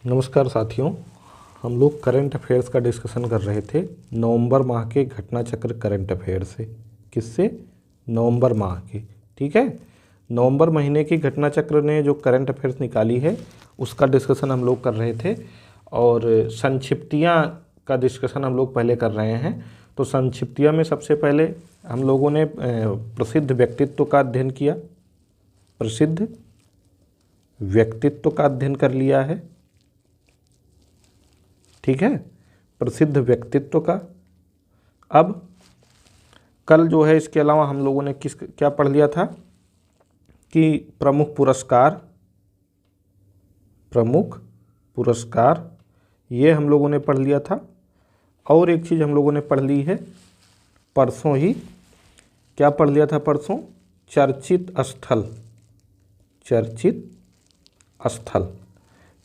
नमस्कार साथियों, हम लोग करंट अफेयर्स का डिस्कशन कर रहे थे नवंबर माह के घटना चक्र करंट अफेयर से। किससे? नवंबर माह के। ठीक है, नवंबर महीने की घटना चक्र ने जो करंट अफेयर्स निकाली है उसका डिस्कशन हम लोग कर रहे थे और संक्षिप्तियाँ का डिस्कशन हम लोग पहले कर रहे हैं। तो संक्षिप्तियाँ में सबसे पहले हम लोगों ने प्रसिद्ध व्यक्तित्व का अध्ययन किया, प्रसिद्ध व्यक्तित्व का अध्ययन कर लिया है। ठीक है, प्रसिद्ध व्यक्तित्व का। अब कल जो है इसके अलावा हम लोगों ने क्या पढ़ लिया था कि प्रमुख पुरस्कार ये हम लोगों ने पढ़ लिया था। और एक चीज़ हम लोगों ने पढ़ ली है परसों ही। क्या पढ़ लिया था परसों? चर्चित स्थल।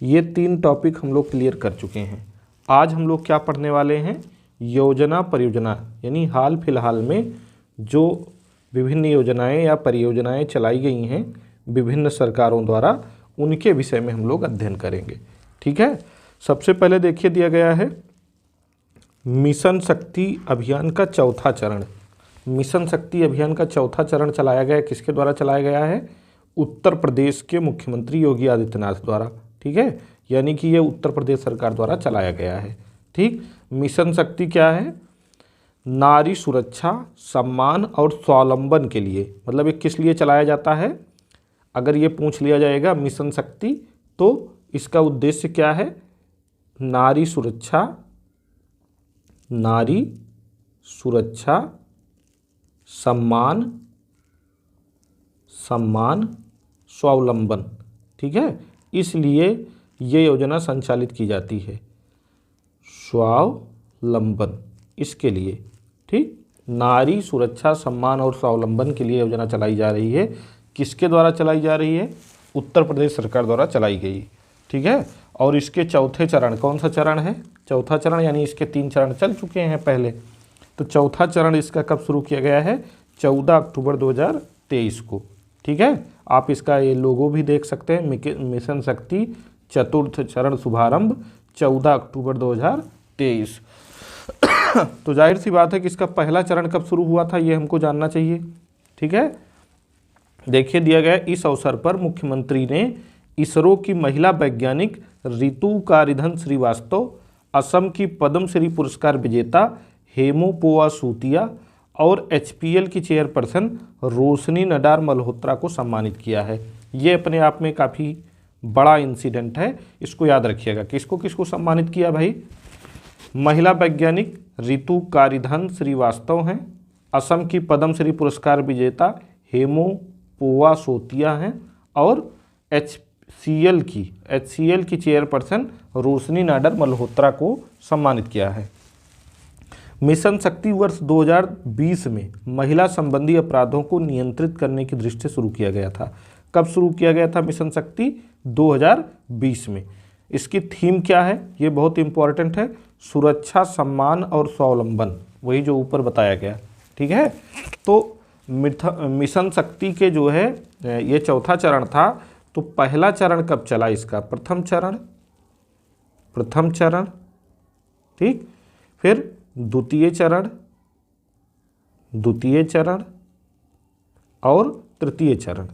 ये 3 टॉपिक हम लोग क्लियर कर चुके हैं। आज हम लोग क्या पढ़ने वाले हैं? योजना परियोजना, यानी हाल फिलहाल में जो विभिन्न योजनाएं या परियोजनाएं चलाई गई हैं विभिन्न सरकारों द्वारा, उनके विषय में हम लोग अध्ययन करेंगे। ठीक है, सबसे पहले देखिए दिया गया है मिशन शक्ति अभियान का चौथा चरण। मिशन शक्ति अभियान का चौथा चरण चलाया गया, किसके द्वारा चलाया गया है? उत्तर प्रदेश के मुख्यमंत्री योगी आदित्यनाथ द्वारा। ठीक है, यानी कि ये उत्तर प्रदेश सरकार द्वारा चलाया गया है। ठीक, मिशन शक्ति क्या है? नारी सुरक्षा, सम्मान और स्वावलंबन के लिए। मतलब ये किस लिए चलाया जाता है? अगर ये पूछ लिया जाएगा मिशन शक्ति तो इसका उद्देश्य क्या है? नारी सुरक्षा, सम्मान, स्वावलंबन। ठीक है, इसलिए ये योजना संचालित की जाती है, स्वावलंबन, इसके लिए। ठीक, नारी सुरक्षा, सम्मान और स्वावलंबन के लिए योजना चलाई जा रही है। किसके द्वारा चलाई जा रही है? उत्तर प्रदेश सरकार द्वारा चलाई गई। ठीक है, और इसके चौथे चरण, कौन सा चरण है? चौथा चरण, यानी इसके 3 चरण चल चुके हैं पहले। तो चौथा चरण इसका कब शुरू किया गया है? 14 अक्टूबर 2023 को। ठीक है, आप इसका ये लोगो भी देख सकते हैं, मिशन शक्ति चतुर्थ चरण शुभारंभ 14 अक्टूबर 2023। तो जाहिर सी बात है कि इसका पहला चरण कब शुरू हुआ था ये हमको जानना चाहिए। ठीक है, देखिए दिया गया, इस अवसर पर मुख्यमंत्री ने इसरो की महिला वैज्ञानिक रितु कारिधन श्रीवास्तव, असम की पद्मश्री पुरस्कार विजेता हेमू पोआ सूतिया और HPL की चेयरपर्सन रोशनी नडार मल्होत्रा को सम्मानित किया है। ये अपने आप में काफ़ी बड़ा इंसिडेंट है, इसको याद रखिएगा। किसको किसको सम्मानित किया भाई? महिला वैज्ञानिक रितु कारिधन श्रीवास्तव हैं, असम की पद्मश्री पुरस्कार विजेता हेमू पोआ सोतिया हैं और HCL की चेयरपर्सन रोशनी नाडर मल्होत्रा को सम्मानित किया है। मिशन शक्ति वर्ष 2020 में महिला संबंधी अपराधों को नियंत्रित करने की दृष्टि से शुरू किया गया था। कब शुरू किया गया था मिशन शक्ति? 2020 में। इसकी थीम क्या है? ये बहुत इंपॉर्टेंट है, सुरक्षा, सम्मान और स्वावलंबन, वही जो ऊपर बताया गया। ठीक है, तो मिशन शक्ति के जो है ये चौथा चरण था। तो पहला चरण कब चला इसका? प्रथम चरण। ठीक, फिर द्वितीय चरण और तृतीय चरण।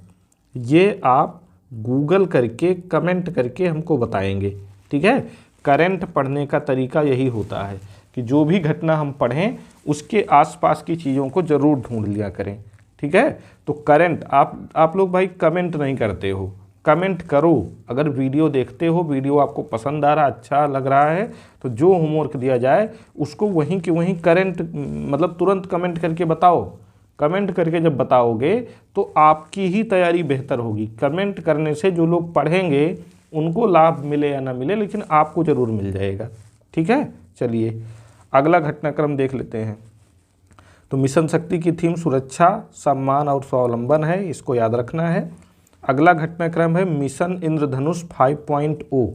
ये आप गूगल करके कमेंट करके हमको बताएंगे। ठीक है, करंट पढ़ने का तरीका यही होता है कि जो भी घटना हम पढ़ें उसके आसपास की चीज़ों को ज़रूर ढूंढ लिया करें। ठीक है, तो करंट आप लोग भाई कमेंट नहीं करते हो, कमेंट करो। अगर वीडियो देखते हो, वीडियो आपको पसंद आ रहा, अच्छा लग रहा है, तो जो होमवर्क दिया जाए उसको वहीं के वहीं करंट मतलब तुरंत कमेंट करके बताओ। कमेंट करके जब बताओगे तो आपकी ही तैयारी बेहतर होगी। कमेंट करने से जो लोग पढ़ेंगे उनको लाभ मिले या ना मिले, लेकिन आपको ज़रूर मिल जाएगा। ठीक है, चलिए अगला घटनाक्रम देख लेते हैं। तो मिशन शक्ति की थीम सुरक्षा, सम्मान और स्वावलंबन है, इसको याद रखना है। अगला घटनाक्रम है मिशन इंद्रधनुष 5.0।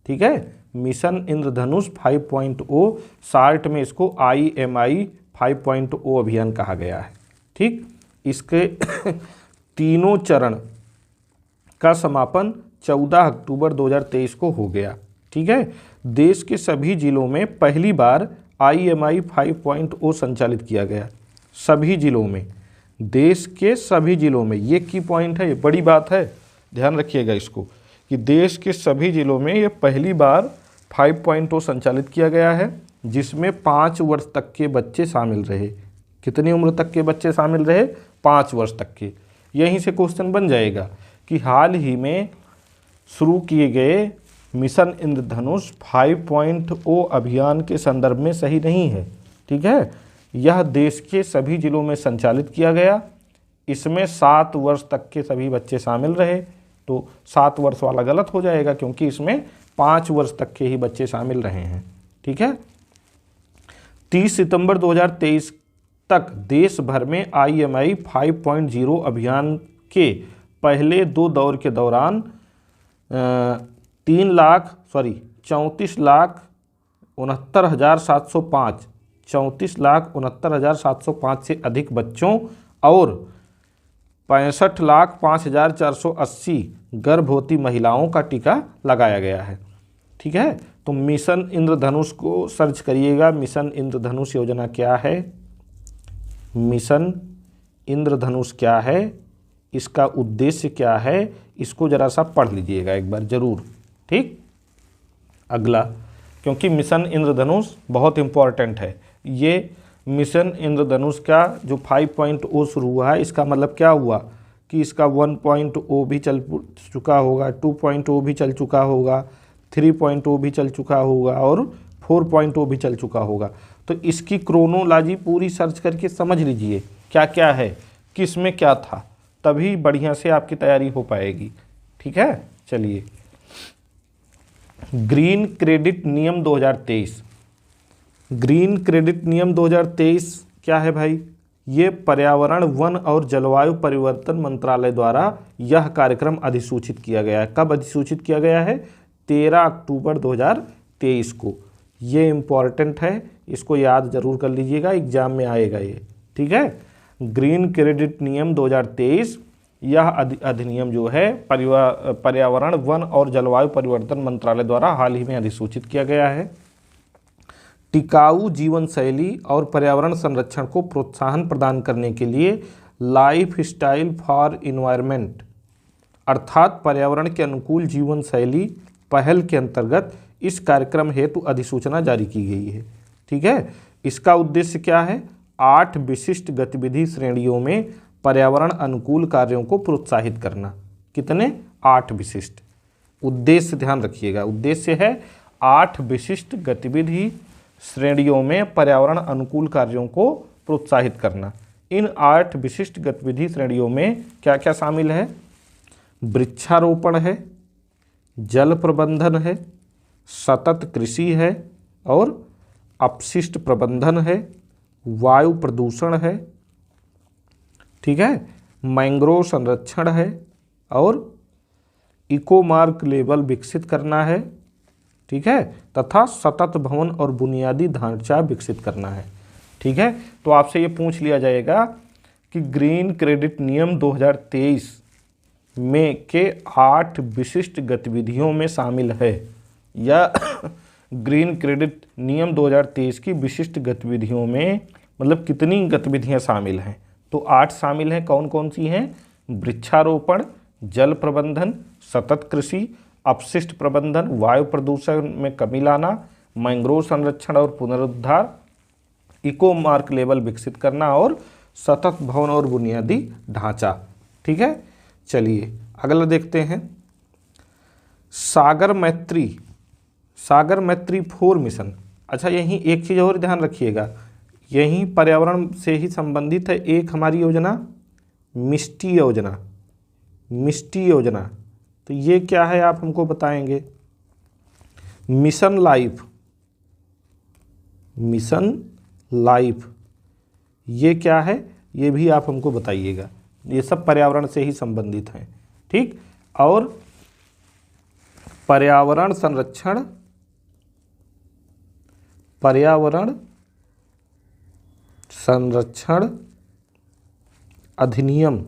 ठीक है, मिशन इंद्रधनुष 5.0, शार्ट में इसको IMI 5.0 अभियान कहा गया है। ठीक, इसके तीनों चरण का समापन 14 अक्टूबर 2023 को हो गया। ठीक है। देश के सभी जिलों में पहली बार IMI 5.0 संचालित किया गया। सभी जिलों में, देश के सभी जिलों में, ये की पॉइंट है, ये बड़ी बात है, ध्यान रखिएगा इसको, कि देश के सभी जिलों में ये पहली बार 5.0 संचालित किया गया है, जिसमें 5 वर्ष तक के बच्चे शामिल रहे। कितनी उम्र तक के बच्चे शामिल रहे? 5 वर्ष तक के। यहीं से क्वेश्चन बन जाएगा कि हाल ही में शुरू किए गए मिशन इंद्रधनुष 5.0 अभियान के संदर्भ में सही नहीं है। ठीक है, यह देश के सभी जिलों में संचालित किया गया। इसमें 7 वर्ष तक के सभी बच्चे शामिल रहे, तो 7 वर्ष वाला गलत हो जाएगा, क्योंकि इसमें 5 वर्ष तक के ही बच्चे शामिल रहे हैं। ठीक है। 30 सितंबर 2023 तक देश भर में IMI 5.0 अभियान के पहले 2 दौर के दौरान 34,69,705 से अधिक बच्चों और 65,05,480 गर्भवती महिलाओं का टीका लगाया गया है। ठीक है, तो मिशन इंद्रधनुष को सर्च करिएगा। मिशन इंद्रधनुष योजना क्या है, मिशन इंद्रधनुष क्या है, इसका उद्देश्य क्या है, इसको जरा सा पढ़ लीजिएगा एक बार ज़रूर। ठीक, अगला, क्योंकि मिशन इंद्रधनुष बहुत इम्पॉर्टेंट है। ये मिशन इंद्रधनुष का जो 5.0 शुरू हुआ है, इसका मतलब क्या हुआ कि इसका 1.0 भी चल चुका होगा, 2.0 भी चल चुका होगा, 3.0 भी चल चुका होगा और 4.0 भी चल चुका होगा। तो इसकी क्रोनोलॉजी पूरी सर्च करके समझ लीजिए क्या क्या है, किस में क्या था, तभी बढ़िया से आपकी तैयारी हो पाएगी। ठीक है, चलिए, ग्रीन क्रेडिट नियम 2023। ग्रीन क्रेडिट नियम 2023 क्या है भाई? ये पर्यावरण, वन और जलवायु परिवर्तन मंत्रालय द्वारा यह कार्यक्रम अधिसूचित किया गया है। कब अधिसूचित किया गया है? 13 अक्टूबर 2023 को। ये इम्पॉर्टेंट है, इसको याद जरूर कर लीजिएगा, एग्जाम में आएगा ये। ठीक है, ग्रीन क्रेडिट नियम 2023, यह अधिनियम जो है पर्यावरण, वन और जलवायु परिवर्तन मंत्रालय द्वारा हाल ही में अधिसूचित किया गया है। टिकाऊ जीवन शैली और पर्यावरण संरक्षण को प्रोत्साहन प्रदान करने के लिए लाइफ स्टाइल फॉर इन्वायरमेंट अर्थात पर्यावरण के अनुकूल जीवन शैली पहल के अंतर्गत इस कार्यक्रम हेतु अधिसूचना जारी की गई है। ठीक है, इसका उद्देश्य क्या है? 8 विशिष्ट गतिविधि श्रेणियों में पर्यावरण अनुकूल कार्यों को प्रोत्साहित करना। कितने? 8 विशिष्ट। उद्देश्य ध्यान रखिएगा, उद्देश्य है 8 विशिष्ट गतिविधि श्रेणियों में पर्यावरण अनुकूल कार्यों को प्रोत्साहित करना। इन 8 विशिष्ट गतिविधि श्रेणियों में क्या क्या शामिल है? वृक्षारोपण है, जल प्रबंधन है, सतत कृषि है और अपशिष्ट प्रबंधन है, वायु प्रदूषण है, ठीक है, मैंग्रोव संरक्षण है और इको मार्क लेबल विकसित करना है। ठीक है, तथा सतत भवन और बुनियादी ढांचा विकसित करना है। ठीक है, तो आपसे ये पूछ लिया जाएगा कि ग्रीन क्रेडिट नियम 2023 में के 8 विशिष्ट गतिविधियों में शामिल है, या ग्रीन क्रेडिट नियम 2023 की विशिष्ट गतिविधियों में मतलब कितनी गतिविधियां शामिल हैं? तो 8 शामिल हैं। कौन कौन सी हैं? वृक्षारोपण, जल प्रबंधन, सतत कृषि, अपशिष्ट प्रबंधन, वायु प्रदूषण में कमी लाना, मैंग्रोव संरक्षण और पुनरुद्धार, इको मार्क लेबल विकसित करना और सतत भवन और बुनियादी ढांचा। ठीक है, चलिए अगला देखते हैं। सागर मैत्री 4 मिशन। अच्छा, यहीं एक चीज़ और ध्यान रखिएगा, यहीं पर्यावरण से ही संबंधित है एक हमारी योजना, मिष्टी योजना। तो ये क्या है आप हमको बताएंगे? मिशन लाइफ ये क्या है, ये भी आप हमको बताइएगा। ये सब पर्यावरण से ही संबंधित हैं। ठीक, और पर्यावरण संरक्षण अधिनियम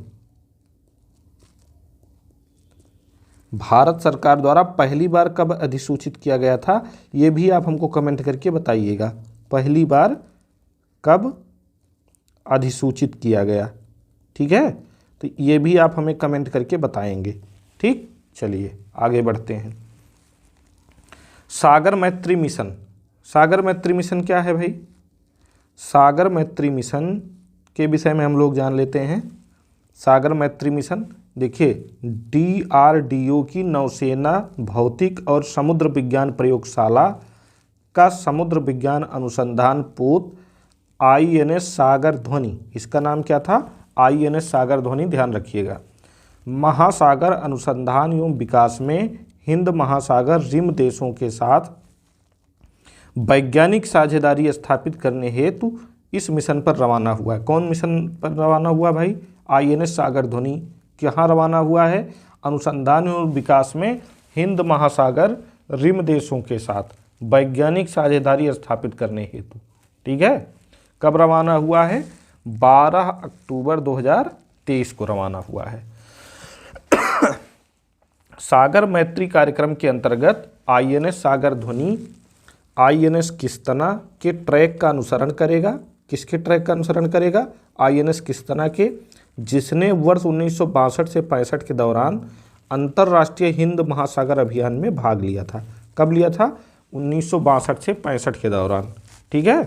भारत सरकार द्वारा पहली बार कब अधिसूचित किया गया था, ये भी आप हमको कमेंट करके बताइएगा। पहली बार कब अधिसूचित किया गया, ठीक है, तो ये भी आप हमें कमेंट करके बताएंगे। ठीक, चलिए आगे बढ़ते हैं। सागर मैत्री मिशन, सागर मैत्री मिशन क्या है भाई? सागर मैत्री मिशन के विषय में हम लोग जान लेते हैं। सागर मैत्री मिशन देखिए, DRDO की नौसेना भौतिक और समुद्र विज्ञान प्रयोगशाला का समुद्र विज्ञान अनुसंधान पोत INS सागर ध्वनि, इसका नाम क्या था? INS सागर ध्वनि, ध्यान रखिएगा। महासागर अनुसंधान एवं विकास में हिंद महासागर रिम देशों के साथ वैज्ञानिक साझेदारी स्थापित करने हेतु इस मिशन पर रवाना हुआ है। कौन मिशन पर रवाना हुआ भाई? INS सागर ध्वनि कहाँ रवाना हुआ है? अनुसंधान एवं विकास में हिंद महासागर रिम देशों के साथ वैज्ञानिक साझेदारी स्थापित करने हेतु, ठीक है। कब रवाना हुआ है? 12 अक्टूबर 2023 को रवाना हुआ है। सागर मैत्री कार्यक्रम के अंतर्गत INS सागर ध्वनि INS किस्तना के ट्रैक का अनुसरण करेगा। किसके ट्रैक का अनुसरण करेगा? INS किस्तना के, जिसने वर्ष 1962 से 65 के दौरान अंतर्राष्ट्रीय हिंद महासागर अभियान में भाग लिया था। कब लिया था? 1962 से 65 के दौरान, ठीक है।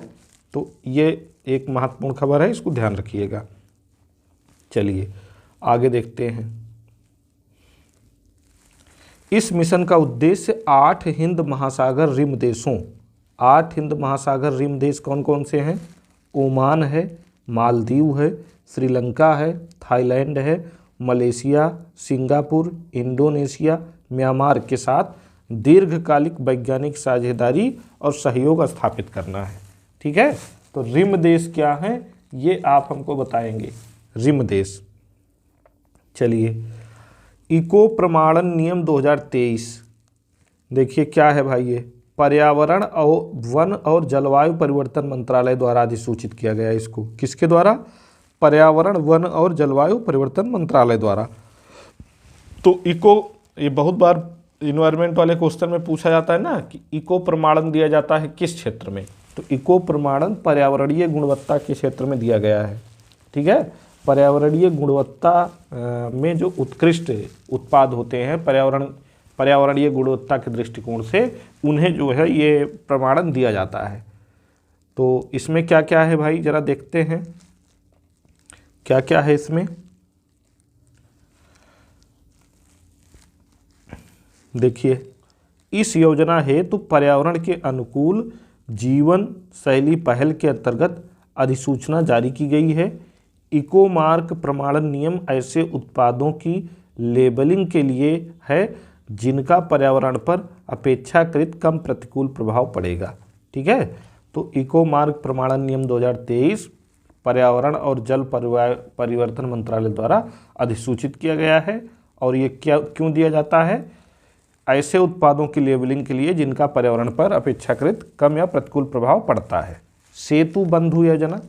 तो ये एक महत्वपूर्ण खबर है, इसको ध्यान रखिएगा। चलिए आगे देखते हैं। इस मिशन का उद्देश्य 8 हिंद महासागर रिम देशों, 8 हिंद महासागर रिम देश कौन कौन से हैं? ओमान है, मालदीव है, श्रीलंका है, थाईलैंड है, मलेशिया, सिंगापुर, इंडोनेशिया, म्यांमार के साथ दीर्घकालिक वैज्ञानिक साझेदारी और सहयोग स्थापित करना है, ठीक है। तो रिम देश क्या हैं, ये आप हमको बताएंगे। रिम देश, चलिए इको प्रमाणन नियम 2023, देखिए क्या है भाई? ये पर्यावरण और वन और जलवायु परिवर्तन मंत्रालय द्वारा अधिसूचित किया गया। इसको किसके द्वारा? पर्यावरण वन और जलवायु परिवर्तन मंत्रालय द्वारा। तो इको, ये बहुत बार इन्वायरमेंट वाले क्वेश्चन में पूछा जाता है ना कि इको प्रमाणन दिया जाता है किस क्षेत्र में? तो इको प्रमाणन पर्यावरणीय गुणवत्ता के क्षेत्र में दिया गया है, ठीक है। पर्यावरणीय गुणवत्ता में जो उत्कृष्ट उत्पाद होते हैं पर्यावरणीय गुणवत्ता के दृष्टिकोण से, उन्हें जो है ये प्रमाणन दिया जाता है। तो इसमें क्या क्या है भाई, जरा देखते हैं क्या क्या है इसमें। देखिए, इस योजना हेतु पर्यावरण के अनुकूल जीवन शैली पहल के अंतर्गत अधिसूचना जारी की गई है। इको मार्क प्रमाणन नियम ऐसे उत्पादों की लेबलिंग के लिए है जिनका पर्यावरण पर अपेक्षाकृत कम प्रतिकूल प्रभाव पड़ेगा, ठीक है। तो इको मार्क प्रमाणन नियम 2023 पर्यावरण और जल परिवर्तन मंत्रालय द्वारा अधिसूचित किया गया है। और ये क्यों दिया जाता है? ऐसे उत्पादों की लेबलिंग के लिए जिनका पर्यावरण पर अपेक्षाकृत कम या प्रतिकूल प्रभाव पड़ता है। सेतु बंधु योजना,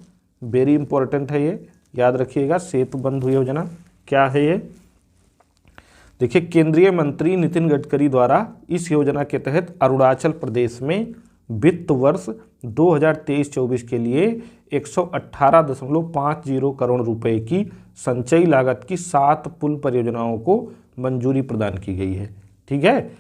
वेरी इंपॉर्टेंट है, ये याद रखिएगा। सेतु बंधु योजना क्या है ये? देखिए, केंद्रीय मंत्री नितिन गडकरी द्वारा इस योजना के तहत अरुणाचल प्रदेश में वित्त वर्ष 2023-24 के लिए 118.50 करोड़ रुपए की संचयी लागत की 7 पुल परियोजनाओं को मंजूरी प्रदान की गई है, ठीक है।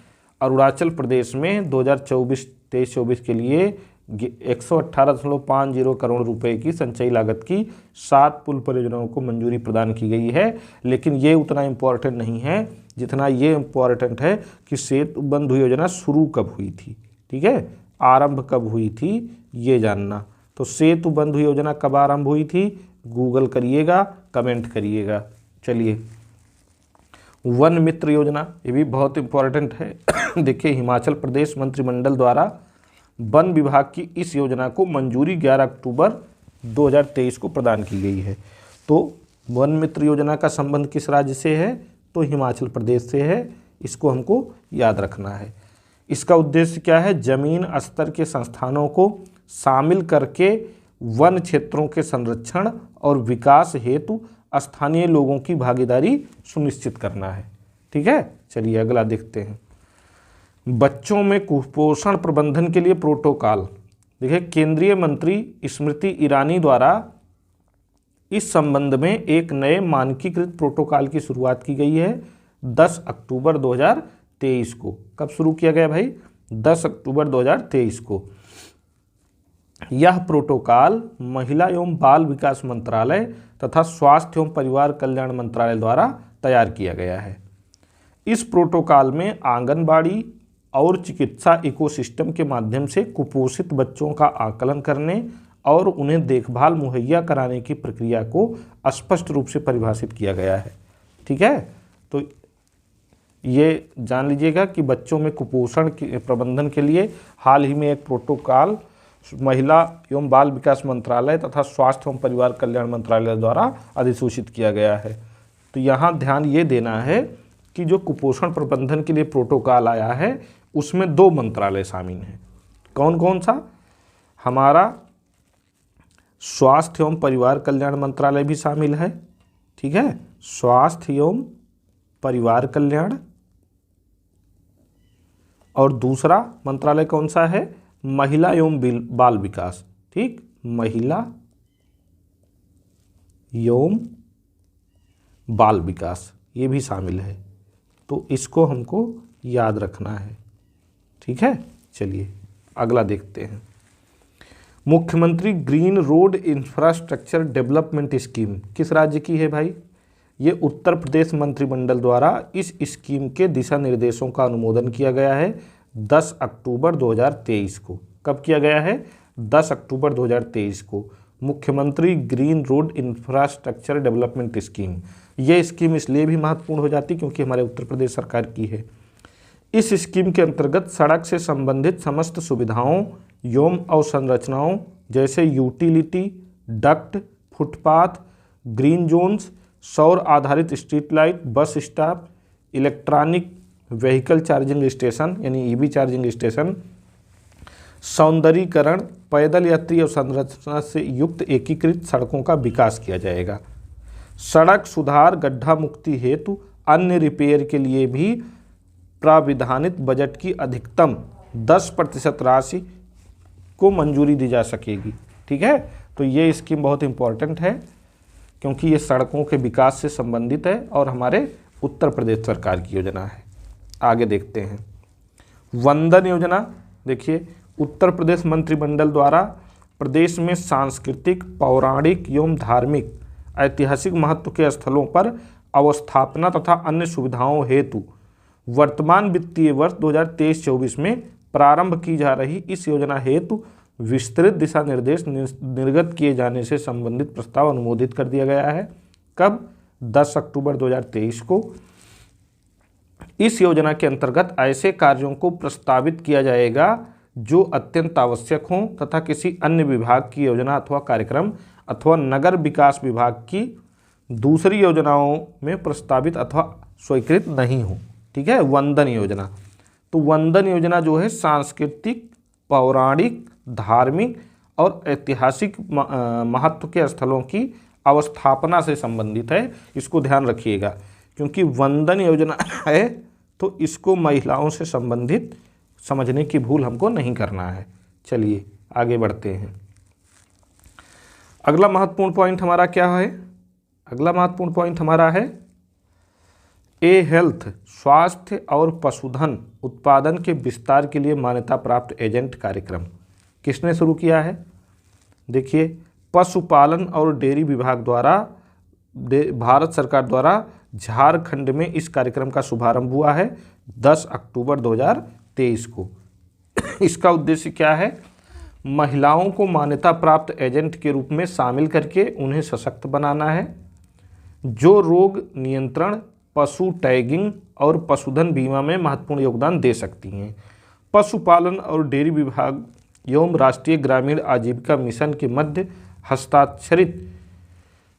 अरुणाचल प्रदेश में 2023-24 के लिए 118.50 करोड़ रुपए की संचयी लागत की 7 पुल परियोजनाओं को मंजूरी प्रदान की गई है। लेकिन ये उतना इम्पोर्टेंट नहीं है जितना ये इम्पोर्टेंट है कि सेतु बंधु योजना शुरू कब हुई थी, ठीक है, आरंभ कब हुई थी, ये जानना। तो सेतु बंधु योजना कब आरंभ हुई थी? गूगल करिएगा, कमेंट करिएगा। चलिए, वन मित्र योजना, ये भी बहुत इम्पोर्टेंट है। देखिए, हिमाचल प्रदेश मंत्रिमंडल द्वारा वन विभाग की इस योजना को मंजूरी 11 अक्टूबर 2023 को प्रदान की गई है। तो वन मित्र योजना का संबंध किस राज्य से है? तो हिमाचल प्रदेश से है। इसको हमको याद रखना है। इसका उद्देश्य क्या है? जमीन स्तर के संस्थानों को शामिल करके वन क्षेत्रों के संरक्षण और विकास हेतु स्थानीय लोगों की भागीदारी सुनिश्चित करना है, ठीक है। चलिए अगला देखते हैं। बच्चों में कुपोषण प्रबंधन के लिए प्रोटोकॉल। देखिए, केंद्रीय मंत्री स्मृति ईरानी द्वारा इस संबंध में एक नए मानकीकृत प्रोटोकॉल की शुरुआत की गई है 10 अक्टूबर 2023 को। कब शुरू किया गया भाई? 10 अक्टूबर 2023 को। यह प्रोटोकॉल महिला एवं बाल विकास मंत्रालय तथा स्वास्थ्य एवं परिवार कल्याण मंत्रालय द्वारा तैयार किया गया है। इस प्रोटोकॉल में आंगनबाड़ी और चिकित्सा इकोसिस्टम के माध्यम से कुपोषित बच्चों का आकलन करने और उन्हें देखभाल मुहैया कराने की प्रक्रिया को स्पष्ट रूप से परिभाषित किया गया है। ठीक है, तो ये जान लीजिएगा कि बच्चों में कुपोषण के प्रबंधन के लिए हाल ही में एक प्रोटोकॉल महिला एवं बाल विकास मंत्रालय तथा स्वास्थ्य एवं परिवार कल्याण मंत्रालय द्वारा अधिसूचित किया गया है। तो यहाँ ध्यान ये देना है कि जो कुपोषण प्रबंधन के लिए प्रोटोकॉल आया है उसमें 2 मंत्रालय शामिल हैं। कौन कौन सा? हमारा स्वास्थ्य एवं परिवार कल्याण मंत्रालय भी शामिल है। ठीक है, स्वास्थ्य एवं परिवार कल्याण। और दूसरा मंत्रालय कौन सा है? महिला एवं बाल विकास। ठीक, महिला एवं बाल विकास ये भी शामिल है, तो इसको हमको याद रखना है। ठीक है, चलिए अगला देखते हैं। मुख्यमंत्री green road infrastructure development scheme किस राज्य की है भाई? ये उत्तर प्रदेश मंत्रिमंडल द्वारा इस स्कीम के दिशा निर्देशों का अनुमोदन किया गया है 10 अक्टूबर 2023 को। कब किया गया है? 10 अक्टूबर 2023 को। मुख्यमंत्री green road infrastructure development scheme, ये स्कीम इसलिए भी महत्वपूर्ण हो जाती क्योंकि हमारे उत्तर प्रदेश सरकार की है। इस स्कीम के अंतर्गत सड़क से संबंधित समस्त सुविधाओं एवं अवसंरचनाओं जैसे utility, duct, footpath, green zones, सौर आधारित street light, bus stop, electronic vehicle charging station यानी ईवी चार्जिंग स्टेशन, सौंदर्यीकरण, पैदल यात्री अवसंरचना से युक्त एकीकृत सड़कों का विकास किया जाएगा। सड़क सुधार, गड्ढा मुक्ति हेतु अन्य रिपेयर के लिए भी प्राविधानित बजट की अधिकतम 10% राशि को मंजूरी दी जा सकेगी। ठीक है, तो ये स्कीम बहुत इंपॉर्टेंट है क्योंकि ये सड़कों के विकास से संबंधित है और हमारे उत्तर प्रदेश सरकार की योजना है। आगे देखते हैं। वंदन योजना। देखिए, उत्तर प्रदेश मंत्रिमंडल द्वारा प्रदेश में सांस्कृतिक, पौराणिक एवं धार्मिक ऐतिहासिक महत्व के स्थलों पर अवस्थापना तथा अन्य सुविधाओं हेतु वर्तमान वित्तीय वर्ष 2023-24 में प्रारंभ की जा रही इस योजना हेतु विस्तृत दिशा निर्देश निर्गत किए जाने से संबंधित प्रस्ताव अनुमोदित कर दिया गया है। कब? 10 अक्टूबर 2023 को। इस योजना के अंतर्गत ऐसे कार्यों को प्रस्तावित किया जाएगा जो अत्यंत आवश्यक हों तथा किसी अन्य विभाग की योजना अथवा कार्यक्रम अथवा नगर विकास विभाग की दूसरी योजनाओं में प्रस्तावित अथवा स्वीकृत नहीं हो। ठीक है, वंदन योजना। तो वंदन योजना जो है सांस्कृतिक, पौराणिक, धार्मिक और ऐतिहासिक महत्व के स्थलों की अवस्थापना से संबंधित है। इसको ध्यान रखिएगा क्योंकि वंदन योजना है तो इसको महिलाओं से संबंधित समझने की भूल हमको नहीं करना है। चलिए आगे बढ़ते हैं। अगला महत्वपूर्ण पॉइंट हमारा क्या है? अगला महत्वपूर्ण पॉइंट हमारा है ए हेल्थ, स्वास्थ्य और पशुधन उत्पादन के विस्तार के लिए मान्यता प्राप्त एजेंट कार्यक्रम। किसने शुरू किया है? देखिए, पशुपालन और डेयरी विभाग द्वारा भारत सरकार द्वारा झारखंड में इस कार्यक्रम का शुभारंभ हुआ है 10 अक्टूबर 2023 को। इसका उद्देश्य क्या है? महिलाओं को मान्यता प्राप्त एजेंट के रूप में शामिल करके उन्हें सशक्त बनाना है, जो रोग नियंत्रण, पशु टैगिंग और पशुधन बीमा में महत्वपूर्ण योगदान दे सकती हैं। पशुपालन और डेयरी विभाग एवं राष्ट्रीय ग्रामीण आजीविका मिशन के मध्य हस्ताक्षरित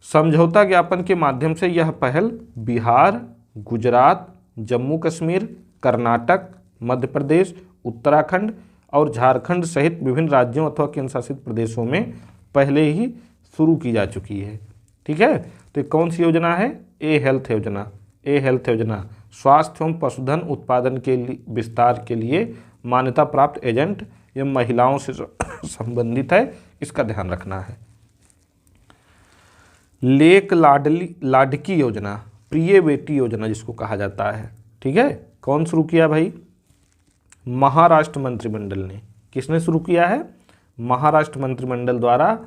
समझौता ज्ञापन के माध्यम से यह पहल बिहार, गुजरात, जम्मू कश्मीर, कर्नाटक, मध्य प्रदेश, उत्तराखंड और झारखंड सहित विभिन्न राज्यों अथवा केंद्र शासित प्रदेशों में पहले ही शुरू की जा चुकी है। ठीक है, तो कौन सी योजना है? ए हेल्थ योजना। ए हेल्थ योजना स्वास्थ्य एवं पशुधन उत्पादन के विस्तार के लिए मान्यता प्राप्त एजेंट ये महिलाओं से संबंधित है, इसका ध्यान रखना है। लेक लाडकी योजना, प्रिय बेटी योजना जिसको कहा जाता है, ठीक है, कौन शुरू किया भाई? महाराष्ट्र मंत्रिमंडल ने। किसने शुरू किया है? महाराष्ट्र मंत्रिमंडल द्वारा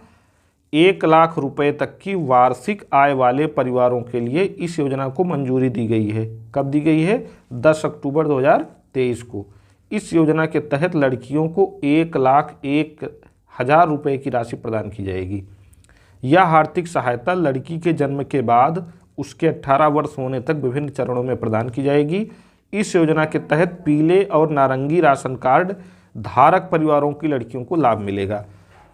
1 लाख रुपए तक की वार्षिक आय वाले परिवारों के लिए इस योजना को मंजूरी दी गई है। कब दी गई है? 10 अक्टूबर 2023 को। इस योजना के तहत लड़कियों को 1,01,000 रुपये की राशि प्रदान की जाएगी। यह आर्थिक सहायता लड़की के जन्म के बाद उसके 18 वर्ष होने तक विभिन्न चरणों में प्रदान की जाएगी। इस योजना के तहत पीले और नारंगी राशन कार्ड धारक परिवारों की लड़कियों को लाभ मिलेगा।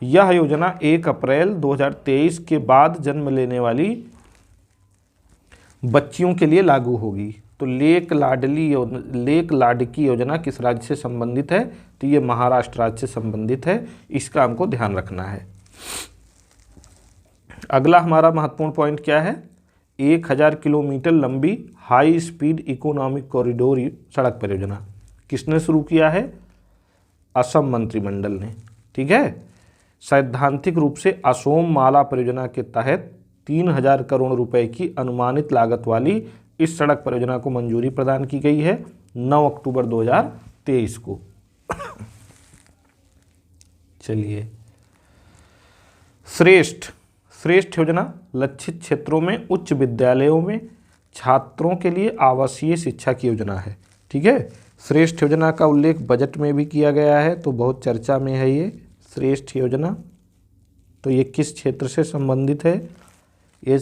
यह योजना 1 अप्रैल 2023 के बाद जन्म लेने वाली बच्चियों के लिए लागू होगी। तो लेक लाडकी योजना किस राज्य से संबंधित है? तो ये महाराष्ट्र राज्य से संबंधित है, इसका हमको ध्यान रखना है। अगला हमारा महत्वपूर्ण पॉइंट क्या है? 1000 किलोमीटर लंबी हाई स्पीड इकोनॉमिक कॉरिडोर सड़क परियोजना किसने शुरू किया है? असम मंत्रिमंडल ने, ठीक है। सैद्धांतिक रूप से असोम माला परियोजना के तहत 3000 करोड़ रुपए की अनुमानित लागत वाली इस सड़क परियोजना को मंजूरी प्रदान की गई है 9 अक्टूबर 2023 को। चलिए, श्रेष्ठ योजना लक्षित क्षेत्रों में उच्च विद्यालयों में छात्रों के लिए आवासीय शिक्षा की योजना है, ठीक है। श्रेष्ठ योजना का उल्लेख बजट में भी किया गया है, तो बहुत चर्चा में है ये श्रेष्ठ योजना। तो ये किस क्षेत्र से संबंधित है? ये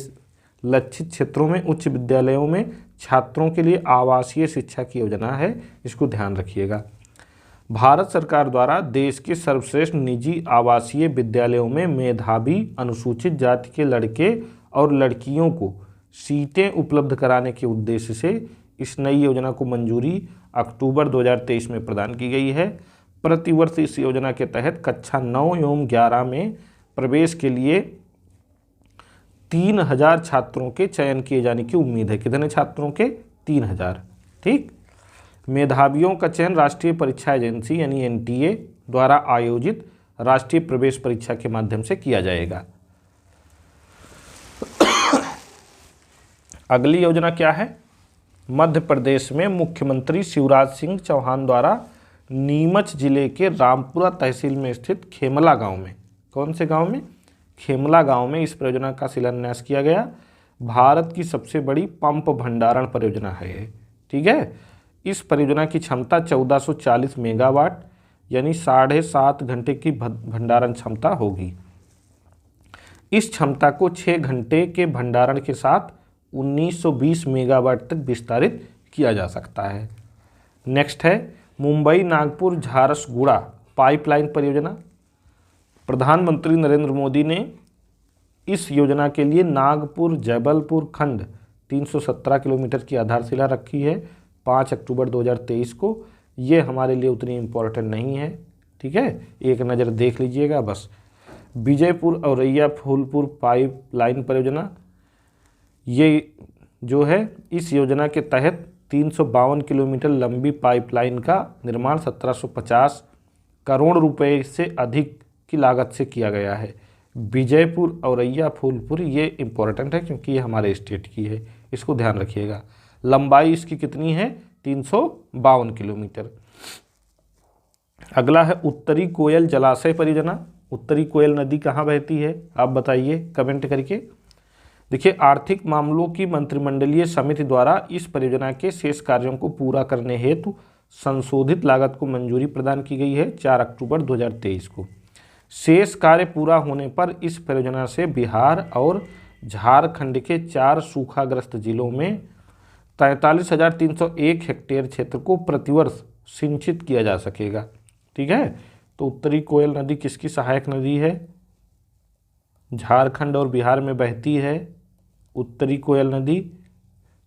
लक्षित क्षेत्रों में उच्च विद्यालयों में छात्रों के लिए आवासीय शिक्षा की योजना है, इसको ध्यान रखिएगा। भारत सरकार द्वारा देश के सर्वश्रेष्ठ निजी आवासीय विद्यालयों में मेधावी अनुसूचित जाति के लड़के और लड़कियों को सीटें उपलब्ध कराने के उद्देश्य से इस नई योजना को मंजूरी अक्टूबर 2023 में प्रदान की गई है। प्रतिवर्ष इस योजना के तहत कक्षा 9 एवं 11 में प्रवेश के लिए 3000 छात्रों के चयन किए जाने की उम्मीद है। कितने छात्रों के? 3000, ठीक। मेधावियों का चयन राष्ट्रीय परीक्षा एजेंसी यानी एनटीए द्वारा आयोजित राष्ट्रीय प्रवेश परीक्षा के माध्यम से किया जाएगा। अगली योजना क्या है? मध्य प्रदेश में मुख्यमंत्री शिवराज सिंह चौहान द्वारा नीमच जिले के रामपुरा तहसील में स्थित खेमला गांव में, कौन से गांव में? खेमला गांव में इस परियोजना का शिलान्यास किया गया। भारत की सबसे बड़ी पंप भंडारण परियोजना है ये, ठीक है। इस परियोजना की क्षमता 1440 मेगावाट यानी 7.5 घंटे की भंडारण क्षमता होगी। इस क्षमता को 6 घंटे के भंडारण के साथ 1920 मेगावाट तक विस्तारित किया जा सकता है। नेक्स्ट है मुंबई नागपुर झारसुगुड़ा पाइपलाइन परियोजना। प्रधानमंत्री नरेंद्र मोदी ने इस योजना के लिए नागपुर जबलपुर खंड 317 किलोमीटर की आधारशिला रखी है 5 अक्टूबर 2023 को। ये हमारे लिए उतनी इम्पोर्टेंट नहीं है, ठीक है, एक नज़र देख लीजिएगा बस। विजयपुर औरैया फूलपुर पाइपलाइन परियोजना, ये जो है इस योजना के तहत 352 किलोमीटर लंबी पाइपलाइन का निर्माण 1750 करोड़ रुपए से अधिक की लागत से किया गया है। विजयपुर औरैया फूलपुर ये इम्पोर्टेंट है क्योंकि ये हमारे स्टेट की है, इसको ध्यान रखिएगा। लंबाई इसकी कितनी है? 352 किलोमीटर। अगला है उत्तरी कोयल जलाशय परियोजना। उत्तरी कोयल नदी कहाँ बहती है आप बताइए कमेंट करके। देखिए, आर्थिक मामलों की मंत्रिमंडलीय समिति द्वारा इस परियोजना के शेष कार्यों को पूरा करने हेतु संशोधित लागत को मंजूरी प्रदान की गई है 4 अक्टूबर 2023 को। शेष कार्य पूरा होने पर इस परियोजना से बिहार और झारखंड के 4 सूखाग्रस्त जिलों में 43,301 हेक्टेयर क्षेत्र को प्रतिवर्ष सिंचित किया जा सकेगा, ठीक है। तो उत्तरी कोयल नदी किसकी सहायक नदी है? झारखंड और बिहार में बहती है उत्तरी कोयल नदी।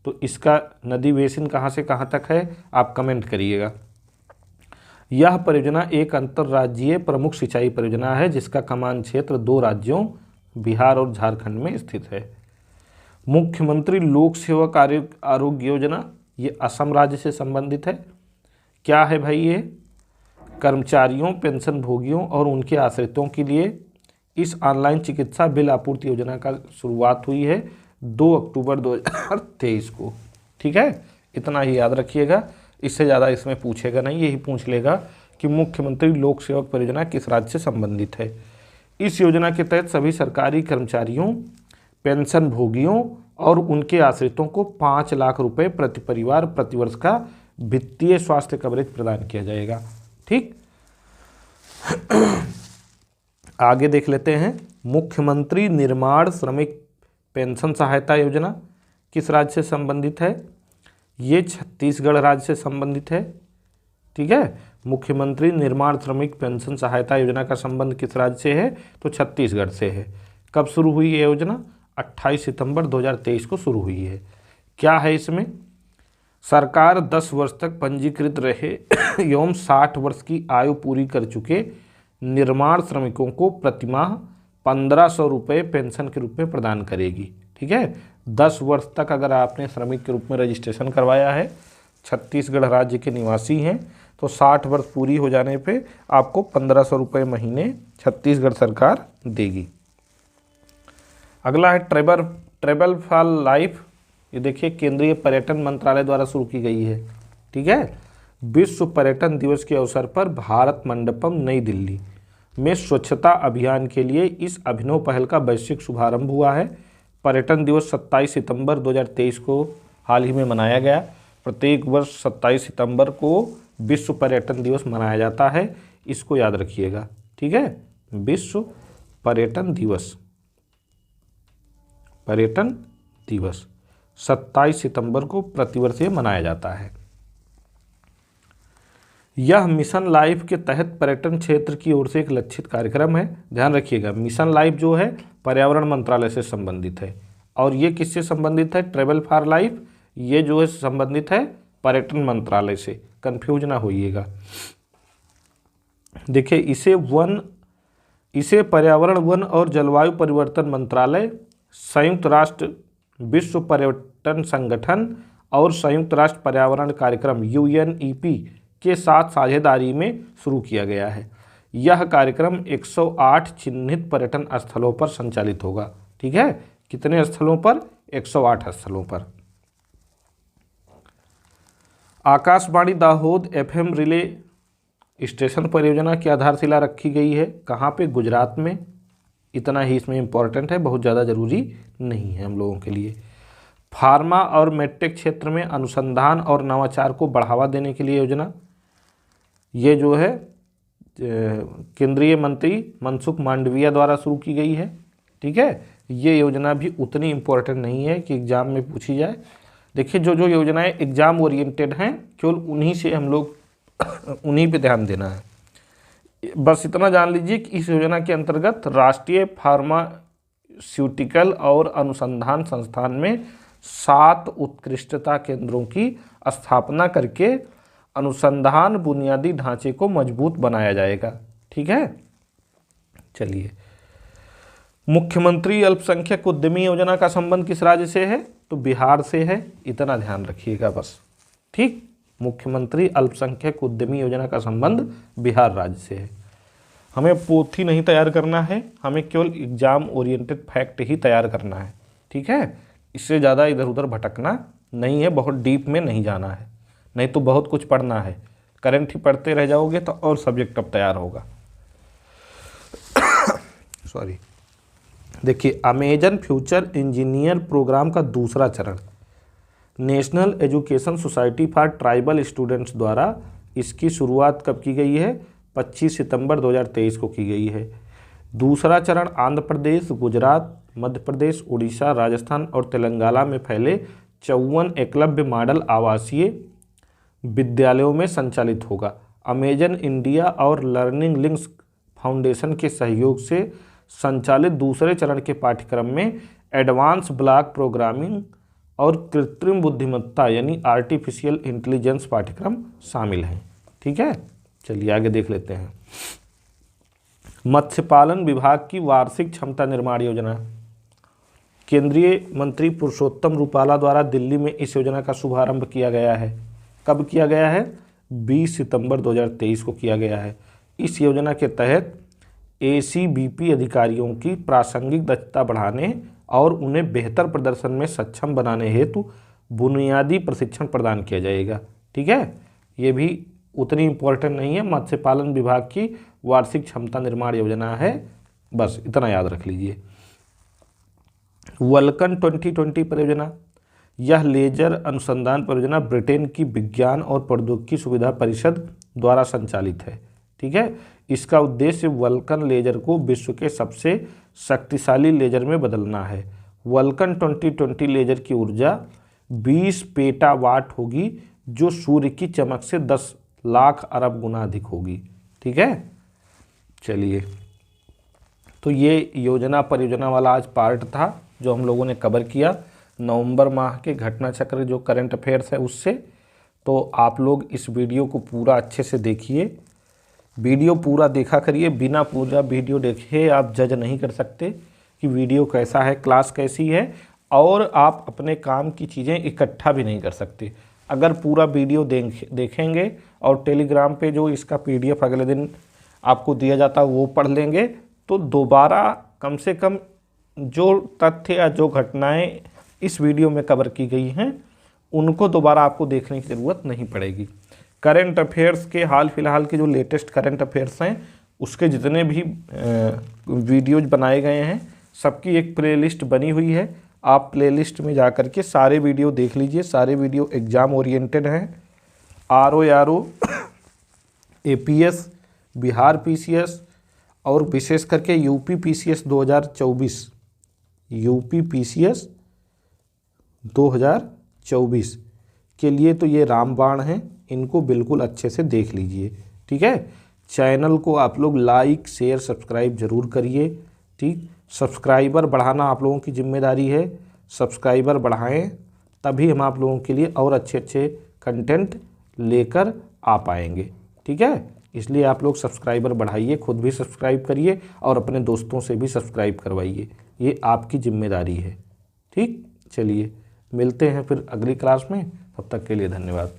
तो इसका नदी बेसिन कहाँ से कहाँ तक है आप कमेंट करिएगा। यह परियोजना एक अंतर्राज्यीय प्रमुख सिंचाई परियोजना है जिसका कमान क्षेत्र 2 राज्यों बिहार और झारखंड में स्थित है। मुख्यमंत्री लोक सेवक आरोग्य योजना, ये असम राज्य से संबंधित है। क्या है भाई ये? कर्मचारियों, पेंशन भोगियों और उनके आश्रितों के लिए इस ऑनलाइन चिकित्सा बिल आपूर्ति योजना का शुरुआत हुई है 2 अक्टूबर 2023 को। ठीक है, इतना ही याद रखिएगा, इससे ज़्यादा इसमें पूछेगा नहीं। यही पूछ लेगा कि मुख्यमंत्री लोक सेवक परियोजना किस राज्य से संबंधित है। इस योजना के तहत सभी सरकारी कर्मचारियों, पेंशन भोगियों और उनके आश्रितों को 5 लाख रुपए प्रति परिवार प्रतिवर्ष का वित्तीय स्वास्थ्य कवरेज प्रदान किया जाएगा। ठीक, आगे देख लेते हैं। मुख्यमंत्री निर्माण श्रमिक पेंशन सहायता योजना किस राज्य से संबंधित है? ये छत्तीसगढ़ राज्य से संबंधित है। ठीक है, मुख्यमंत्री निर्माण श्रमिक पेंशन सहायता योजना का संबंध किस राज्य से है? तो छत्तीसगढ़ से है। कब शुरू हुई ये योजना? 28 सितंबर 2023 को शुरू हुई है। क्या है इसमें? सरकार 10 वर्ष तक पंजीकृत रहे एवं 60 वर्ष की आयु पूरी कर चुके निर्माण श्रमिकों को प्रतिमाह 1500 रुपये पेंशन के रूप में प्रदान करेगी। ठीक है, 10 वर्ष तक अगर आपने श्रमिक के रूप में रजिस्ट्रेशन करवाया है, छत्तीसगढ़ राज्य के निवासी हैं, तो 60 वर्ष पूरी हो जाने पे आपको 1500 रुपये महीने छत्तीसगढ़ सरकार देगी। अगला है ट्रेवल फॉर लाइफ। ये देखिए केंद्रीय पर्यटन मंत्रालय द्वारा शुरू की गई है। ठीक है, विश्व पर्यटन दिवस के अवसर पर भारत मंडपम नई दिल्ली में स्वच्छता अभियान के लिए इस अभिनव पहल का वैश्विक शुभारंभ हुआ है। पर्यटन दिवस 27 सितंबर 2023 को हाल ही में मनाया गया। प्रत्येक वर्ष 27 सितंबर को विश्व पर्यटन दिवस मनाया जाता है, इसको याद रखिएगा। ठीक है, विश्व पर्यटन दिवस 27 सितंबर को प्रतिवर्ष मनाया जाता है। यह मिशन लाइफ के तहत पर्यटन क्षेत्र की ओर से एक लक्षित कार्यक्रम है। ध्यान रखिएगा, मिशन लाइफ जो है पर्यावरण मंत्रालय से संबंधित है, और ये किससे संबंधित है? ट्रेवल फॉर लाइफ ये जो है संबंधित है पर्यटन मंत्रालय से, कंफ्यूज ना होइएगा। देखिए इसे पर्यावरण, वन और जलवायु परिवर्तन मंत्रालय, संयुक्त राष्ट्र विश्व पर्यटन संगठन और संयुक्त राष्ट्र पर्यावरण कार्यक्रम UNEP के साथ साझेदारी में शुरू किया गया है। यह कार्यक्रम 108 चिन्हित पर्यटन स्थलों पर संचालित होगा। ठीक है, कितने स्थलों पर? 108 स्थलों पर। Akashvani Dahod FM relay station परियोजना की आधारशिला रखी गई है। कहाँ पे? गुजरात में। इतना ही इसमें इम्पोर्टेंट है, बहुत ज़्यादा ज़रूरी नहीं है हम लोगों के लिए। फार्मा और मेडटेक क्षेत्र में अनुसंधान और नवाचार को बढ़ावा देने के लिए योजना, ये जो है केंद्रीय मंत्री मनसुख मांडविया द्वारा शुरू की गई है। ठीक है, ये योजना भी उतनी इम्पोर्टेंट नहीं है कि एग्ज़ाम में पूछी जाए। देखिए जो योजनाएं एग्ज़ाम ओरिएंटेड हैं, केवल उन्हीं से हम लोग उन्हीं पे ध्यान देना है। बस इतना जान लीजिए कि इस योजना के अंतर्गत राष्ट्रीय फार्मास्यूटिकल और अनुसंधान संस्थान में 7 उत्कृष्टता केंद्रों की स्थापना करके अनुसंधान बुनियादी ढांचे को मजबूत बनाया जाएगा। ठीक है, चलिए। मुख्यमंत्री अल्पसंख्यक उद्यमी योजना का संबंध किस राज्य से है? तो बिहार से है, इतना ध्यान रखिएगा बस। ठीक, मुख्यमंत्री अल्पसंख्यक उद्यमी योजना का संबंध बिहार राज्य से है। हमें पोथी नहीं तैयार करना है, हमें केवल एग्जाम ओरिएंटेड फैक्ट ही तैयार करना है। ठीक है, इससे ज़्यादा इधर उधर भटकना नहीं है, बहुत डीप में नहीं जाना है, नहीं तो बहुत कुछ पढ़ना है। करंट ही पढ़ते रह जाओगे तो और सब्जेक्ट अब तैयार होगा। सॉरी। देखिए, अमेजन फ्यूचर इंजीनियर प्रोग्राम का दूसरा चरण national education society for tribal students द्वारा इसकी शुरुआत कब की गई है? 25 सितंबर 2023 को की गई है। दूसरा चरण आंध्र प्रदेश, गुजरात, मध्य प्रदेश, उड़ीसा, राजस्थान और तेलंगाना में फैले 54 एकलव्य मॉडल आवासीय विद्यालयों में संचालित होगा। अमेजन इंडिया और लर्निंग लिंक्स फाउंडेशन के सहयोग से संचालित दूसरे चरण के पाठ्यक्रम में एडवांस ब्लॉक प्रोग्रामिंग और कृत्रिम बुद्धिमत्ता यानी आर्टिफिशियल इंटेलिजेंस पाठ्यक्रम शामिल हैं। ठीक है, चलिए आगे देख लेते हैं। मत्स्य पालन विभाग की वार्षिक क्षमता निर्माण योजना केंद्रीय मंत्री पुरुषोत्तम रूपाला द्वारा दिल्ली में इस योजना का शुभारंभ किया गया है। कब किया गया है? 20 सितंबर 2023 को किया गया है। इस योजना के तहत ACBP अधिकारियों की प्रासंगिक दक्षता बढ़ाने और उन्हें बेहतर प्रदर्शन में सक्षम बनाने हेतु बुनियादी प्रशिक्षण प्रदान किया जाएगा। ठीक है, ये भी उतनी इम्पोर्टेंट नहीं है, मत्स्य पालन विभाग की वार्षिक क्षमता निर्माण योजना है, बस इतना याद रख लीजिए। वल्कन 2020 परियोजना, यह लेजर अनुसंधान परियोजना ब्रिटेन की विज्ञान और प्रौद्योगिकी सुविधा परिषद द्वारा संचालित है। ठीक है, इसका उद्देश्य वल्कन लेजर को विश्व के सबसे शक्तिशाली लेजर में बदलना है। वल्कन 2020 लेजर की ऊर्जा 20 पेटावाट होगी, जो सूर्य की चमक से 10 लाख अरब गुना अधिक होगी। ठीक है, चलिए, तो ये योजना परियोजना वाला आज पार्ट था जो हम लोगों ने कवर किया नवंबर माह के घटना चक्र जो करंट अफेयर्स है उससे। तो आप लोग इस वीडियो को पूरा अच्छे से देखिए, वीडियो पूरा देखा करिए, बिना पूरा वीडियो देखे आप जज नहीं कर सकते कि वीडियो कैसा है, क्लास कैसी है, और आप अपने काम की चीज़ें इकट्ठा भी नहीं कर सकते। अगर पूरा वीडियो देखेंगे और टेलीग्राम पे जो इसका PDF अगले दिन आपको दिया जाता है वो पढ़ लेंगे, तो दोबारा कम से कम जो तथ्य या जो घटनाएं इस वीडियो में कवर की गई हैं उनको दोबारा आपको देखने की ज़रूरत नहीं पड़ेगी। करंट अफेयर्स के हाल फिलहाल के जो लेटेस्ट करंट अफेयर्स हैं उसके जितने भी वीडियोज बनाए गए हैं सबकी एक प्लेलिस्ट बनी हुई है। आप प्लेलिस्ट में जा कर के सारे वीडियो देख लीजिए। सारे वीडियो एग्ज़ाम ओरिएंटेड हैं। RO APS, बिहार PCS और विशेष करके UP PCS 2024, UP PCS 2024 के लिए तो ये रामबाण हैं, इनको बिल्कुल अच्छे से देख लीजिए। ठीक है, चैनल को आप लोग लाइक शेयर सब्सक्राइब ज़रूर करिए। ठीक, सब्सक्राइबर बढ़ाना आप लोगों की जिम्मेदारी है। सब्सक्राइबर बढ़ाएं तभी हम आप लोगों के लिए और अच्छे अच्छे कंटेंट लेकर आ पाएंगे। ठीक है, इसलिए आप लोग सब्सक्राइबर बढ़ाइए, खुद भी सब्सक्राइब करिए और अपने दोस्तों से भी सब्सक्राइब करवाइए, ये आपकी जिम्मेदारी है। ठीक, चलिए मिलते हैं फिर अगली क्लास में, तब तक के लिए धन्यवाद।